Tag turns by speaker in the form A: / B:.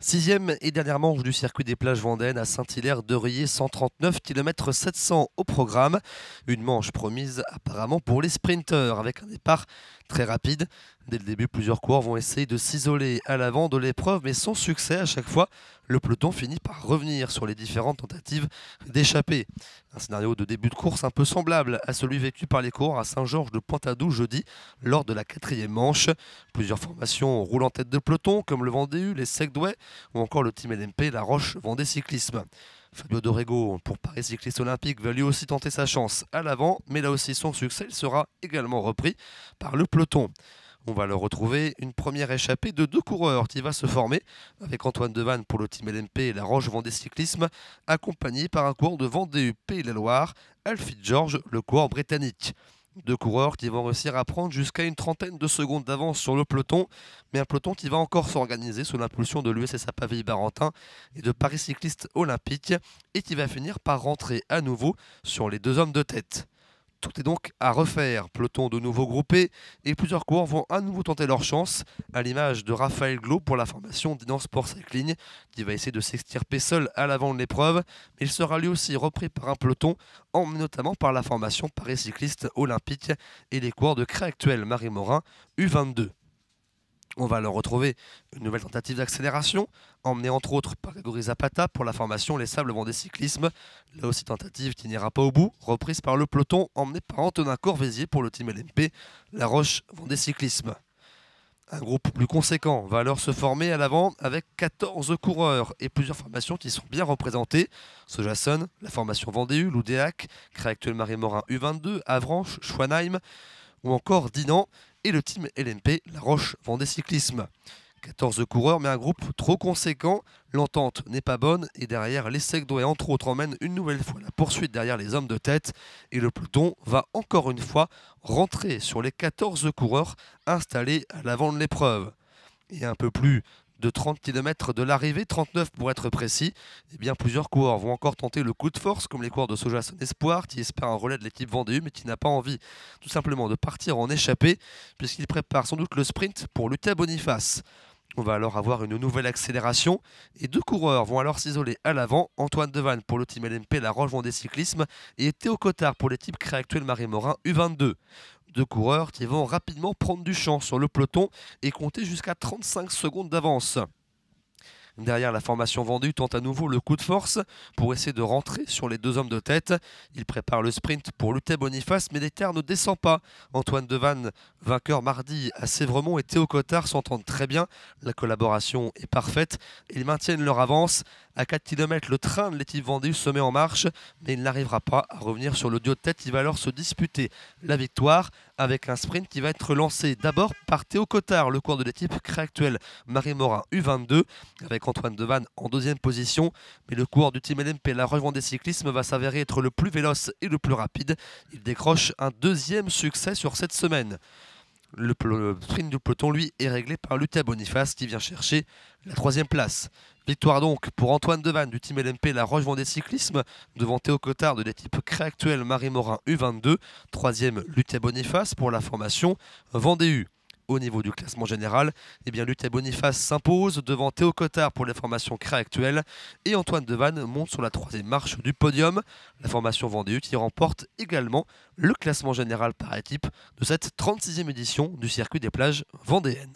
A: Sixième et dernière manche du circuit des plages vendéennes à Saint-Hilaire-de-Riez, 139 km 700 au programme. Une manche promise apparemment pour les sprinteurs avec un départ très rapide. Dès le début, plusieurs coureurs vont essayer de s'isoler à l'avant de l'épreuve, mais sans succès à chaque fois. Le peloton finit par revenir sur les différentes tentatives d'échapper. Un scénario de début de course un peu semblable à celui vécu par les coureurs à Saint-Georges-de-Pointadou jeudi lors de la quatrième manche. Plusieurs formations roulent en tête de peloton comme le Vendée, les Segway ou encore le Team LMP, la Roche Vendée Cyclisme. Fabio Dorego pour Paris Cycliste Olympique va lui aussi tenter sa chance à l'avant, mais là aussi son succès il sera également repris par le peloton. On va le retrouver une première échappée de deux coureurs qui va se former avec Antoine Devanne pour le Team LMP et la Roche Vendée Cyclisme, accompagné par un coureur de Vendée Pays de la Loire, Alfie George, le coureur britannique. Deux coureurs qui vont réussir à prendre jusqu'à une trentaine de secondes d'avance sur le peloton, mais un peloton qui va encore s'organiser sous l'impulsion de l'USSA Pavie-Barentin et de Paris Cycliste Olympique et qui va finir par rentrer à nouveau sur les deux hommes de tête. Tout est donc à refaire, peloton de nouveau groupé et plusieurs coureurs vont à nouveau tenter leur chance, à l'image de Raphaël Glo pour la formation Dinan Sport Cycling, qui va essayer de s'extirper seul à l'avant de l'épreuve, mais il sera lui aussi repris par un peloton, emmené notamment par la formation Paris Cycliste Olympique et les coureurs de Créactuel Marie Morin U22. On va leur retrouver une nouvelle tentative d'accélération, emmenée entre autres par Grégory Zapata pour la formation Les Sables Vendée Cyclisme. Là aussi tentative qui n'ira pas au bout, reprise par le peloton, emmené par Antonin Corvézier pour le Team LMP, La Roche Vendée Cyclisme. Un groupe plus conséquent va alors se former à l'avant avec 14 coureurs et plusieurs formations qui sont bien représentées. Sojason, la formation Vendée, l'Oudéac, Créactuel Marie Morin U22, Avranches, Schwanheim ou encore Dinan et le Team LMP, la Roche Vendée Cyclisme. 14 coureurs, mais un groupe trop conséquent. L'entente n'est pas bonne et derrière, les Segway, entre autres, emmènent une nouvelle fois la poursuite derrière les hommes de tête. Et le peloton va encore une fois rentrer sur les 14 coureurs installés à l'avant de l'épreuve. Et un peu plus de 30 km de l'arrivée, 39 pour être précis, eh bien plusieurs coureurs vont encore tenter le coup de force, comme les coureurs de Sojason Espoir, qui espèrent un relais de l'équipe Vendée, mais qui n'a pas envie tout simplement de partir en échappée, puisqu'il prépare sans doute le sprint pour Lucas Boniface. On va alors avoir une nouvelle accélération et deux coureurs vont alors s'isoler à l'avant. Antoine Devanne pour le Team LMP, la Roche Vendée Cyclisme et Théo Cottard pour l'équipe Créactuel Marie Morin U22. Deux coureurs qui vont rapidement prendre du champ sur le peloton et compter jusqu'à 35 secondes d'avance. Derrière, la formation Vendée tente à nouveau le coup de force pour essayer de rentrer sur les deux hommes de tête. Il prépare le sprint pour Lucas Boniface, mais l'écart ne descend pas. Antoine Devanne, vainqueur mardi à Sévremont, et Théo Cottard s'entendent très bien. La collaboration est parfaite. Ils maintiennent leur avance. À 4 km, le train de l'équipe Vendée se met en marche, mais il n'arrivera pas à revenir sur le duo de tête. Il va alors se disputer la victoire avec un sprint qui va être lancé d'abord par Théo Cottard, le coureur de l'équipe Créactuel Marie Morin U22, avec Antoine Devanne en deuxième position. Mais le coureur du Team LMP, la Roche Vendée Cyclisme, va s'avérer être le plus véloce et le plus rapide. Il décroche un deuxième succès sur cette semaine. Le sprint du peloton, lui, est réglé par Lucas Boniface qui vient chercher la troisième place. Victoire donc pour Antoine Devanne du Team LMP, la Roche Vendée Cyclisme, devant Théo Cottard de l'équipe Créactuel Marie Morin U22. Troisième, Lucas Boniface pour la formation Vendée U. Au niveau du classement général, eh bien, Lucas Boniface s'impose devant Théo Cottard pour les formations Créactuel et Antoine Devanne monte sur la troisième marche du podium. La formation Vendée U qui remporte également le classement général par équipe de cette 36e édition du circuit des plages vendéennes.